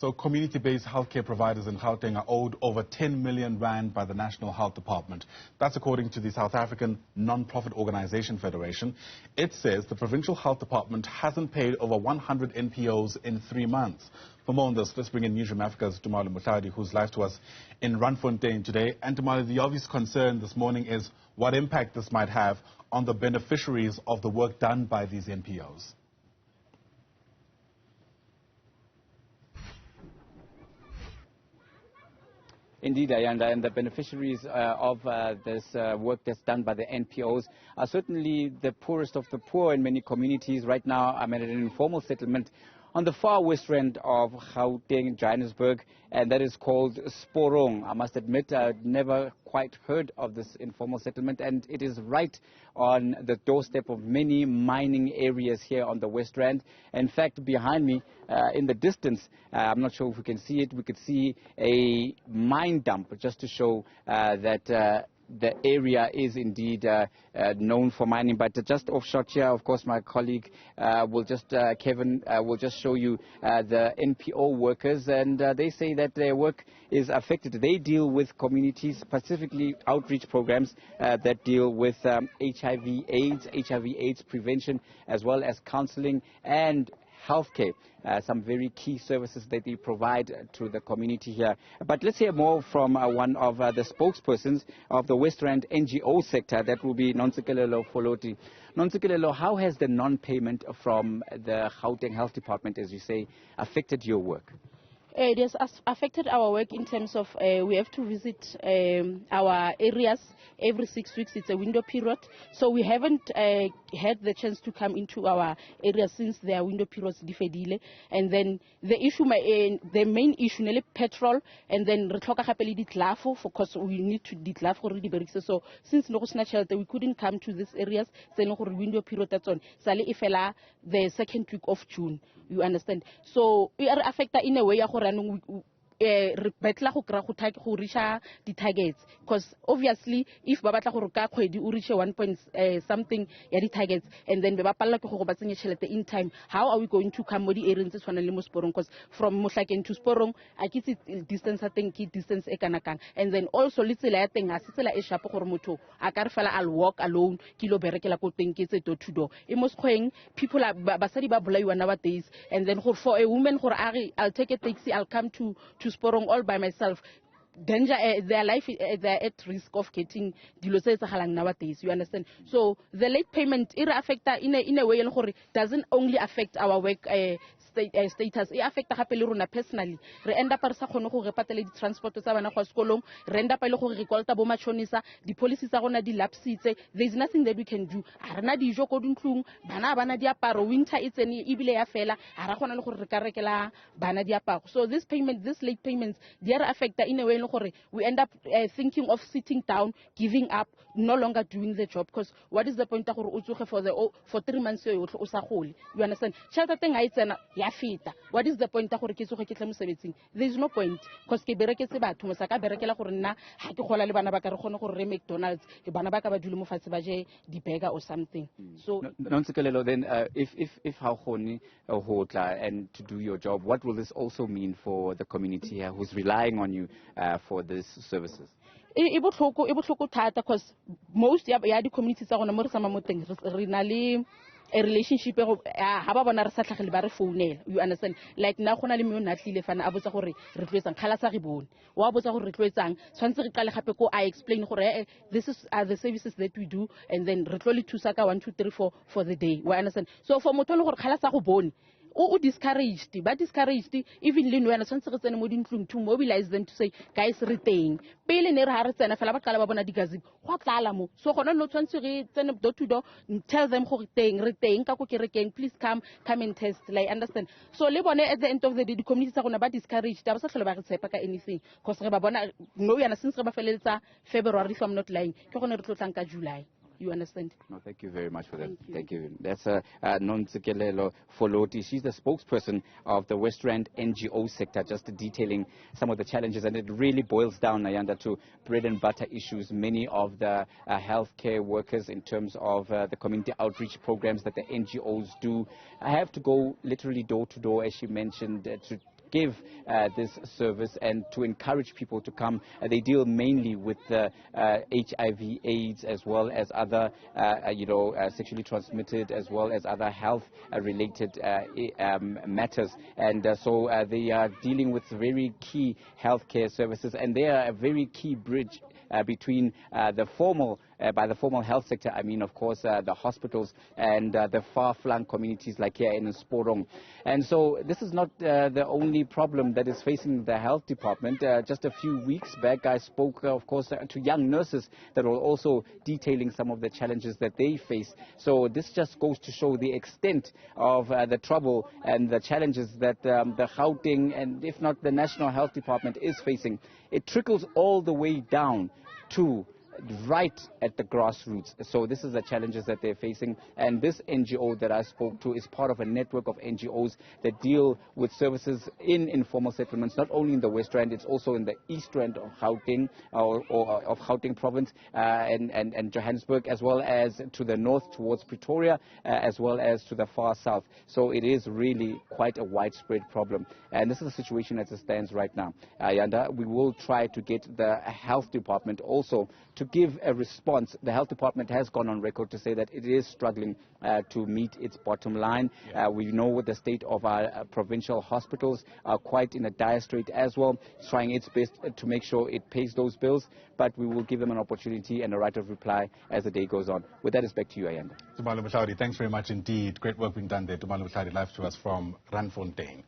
So community-based healthcare providers in Gauteng are owed over 10 million rand by the National Health Department. That's according to the South African Non-Profit Organization Federation. It says the provincial health department hasn't paid over 100 NPOs in 3 months. For more on this, let's bring in Newzroom Afrika's Tumaole Mohlaoli, who's live to us in Randfontein today. And Tumaole, the obvious concern this morning is what impact this might have on the beneficiaries of the work done by these NPOs. Indeed, Ayanda, and the beneficiaries of this work that's done by the NPOs are certainly the poorest of the poor in many communities. Right now, I'm at an informal settlement on the far west end of Gauteng, Johannesburg, and that is called Sporong. I must admit, I'd never quite heard of this informal settlement, and it is right on the doorstep of many mining areas here on the West Rand. In fact, behind me, in the distance, I'm not sure if we can see it, we could see a mine dump, just to show that the area is indeed known for mining. But just off shot here, of course, my colleague Kevin will just show you the NPO workers, and they say that their work is affected. They deal with communities, specifically outreach programs that deal with HIV/AIDS prevention, as well as counseling and healthcare, some very key services that they provide to the community here. But let's hear more from one of the spokespersons of the West Rand NGO sector. That will be Nontsikelelo Foloti. Nontsikelelo, how has the non-payment from the Gauteng Health Department, as you say, affected your work? It has affected our work in terms of we have to visit our areas every 6 weeks. It's a window period. So we haven't had the chance to come into our areas since their window periods diffedile. And then the issue, the main issue, nearly petrol, and then for course we need to declare for the so since we couldn't come to these areas, window period that's on. Sali ifela the second week of June. You understand? So we are affected in a way to reach the targets, because obviously if babatla go ka kgwedi o reach 1 point something ya di targets, and then be bapalla ke go batsenye chelete in time, how are we going to come mo di areas tse tshwana le mo Sporong? Because from Mohlaken to Sporong a ke distance, I think distance e kana kang, and then also le tsela ya teng a se tsela e sharp gore motho a ka re fela I'll walk alone kilo berekela ko teng ke tse door to door. E mo sekgweng people are basadi ba bolaiwa nowadays, and then for a woman gore I'll take a taxi, I'll come to Sporong all by myself. Danger, their life, they're at risk of getting nowadays. You understand? So the late payment, it affects in a way doesn't only affect our work status. It affects personally. We end up the transport to Savanna, render the policies are on the lapses. There's nothing that we can do. Arana di joko dunklung, bana dia paro, winter it's an ibile afela, arakona recarecela, bana dia paro. So this payment, this late payments, they are affected in a way. We end up thinking of sitting down, giving up, no longer doing the job. Because what is the point for 3 months? You understand? What is the point? There is no point. Because McDonald's, or something. So then if Haukoni or Hotla and to do your job, what will this also mean for the community here who's relying on you for these services? Because most of the communities are on a a relationship you understand, like now go na le me natlile fana a botsa gore re tlwetsang khala sa re bone wa botsa gore re tlwetsang tshwantse re qale gape ko I explain gore this is the services that we do, and then re tlole thusa ka 1 2 3 4 for the day. We understand? So for motho le gore khala sa go bone o discouraged, but discouraged even le nwena tshwantse re tsene mo dintlong to mobilize them to say guys re teng pele ne re ha re tsena fela ba qala ba bona digazing go tlala mo, so gona no tshwantse re tsene door to door, tell them gore teng re teng ka go kerekeng, please come and test, like understand. So le bone at the end of the day the community tsa gona ba discouraged, ba sa tlhola ba re tshepa ka anything, because re ba bona no yana since re ba feletsa February if I'm not lying ke gone re tlotlang ka July. You understand? No, thank you very much for that. Thank you. That's Nontsikelelo Foloti. She's the spokesperson of the West Rand NGO sector, just detailing some of the challenges. And it really boils down, Ayanda, to bread and butter issues. Many of the healthcare workers, in terms of the community outreach programs that the NGOs do, have to go literally door to door, as she mentioned, to give this service and to encourage people to come. They deal mainly with HIV/AIDS as well as other, sexually transmitted as well as other health-related matters. And so they are dealing with very key healthcare services, and they are a very key bridge between the formal health sector, I mean, of course, the hospitals and the far-flung communities like here in Sporong. And so this is not the only problem that is facing the health department. Just a few weeks back, I spoke, of course, to young nurses that were also detailing some of the challenges that they face. So this just goes to show the extent of the trouble and the challenges that the Gauteng and if not the National Health Department is facing. It trickles all the way down to right at the grassroots. So this is the challenges that they're facing, and this NGO that I spoke to is part of a network of NGOs that deal with services in informal settlements, not only in the West Rand, it's also in the East Rand of Gauteng or of Gauteng province and Johannesburg, as well as to the north towards Pretoria, as well as to the far south. So it is really quite a widespread problem, and this is the situation as it stands right now. Yanda, we will try to get the health department also to give a response. The health department has gone on record to say that it is struggling to meet its bottom line. We know the state of our provincial hospitals are quite in a dire strait as well. It's trying its best to make sure it pays those bills, but we will give them an opportunity and a right of reply as the day goes on. With that, it's back to you, Ayanda. Mohlaoli, thanks very much indeed. Great work being done there. Mohlaoli live to us from Randfontein.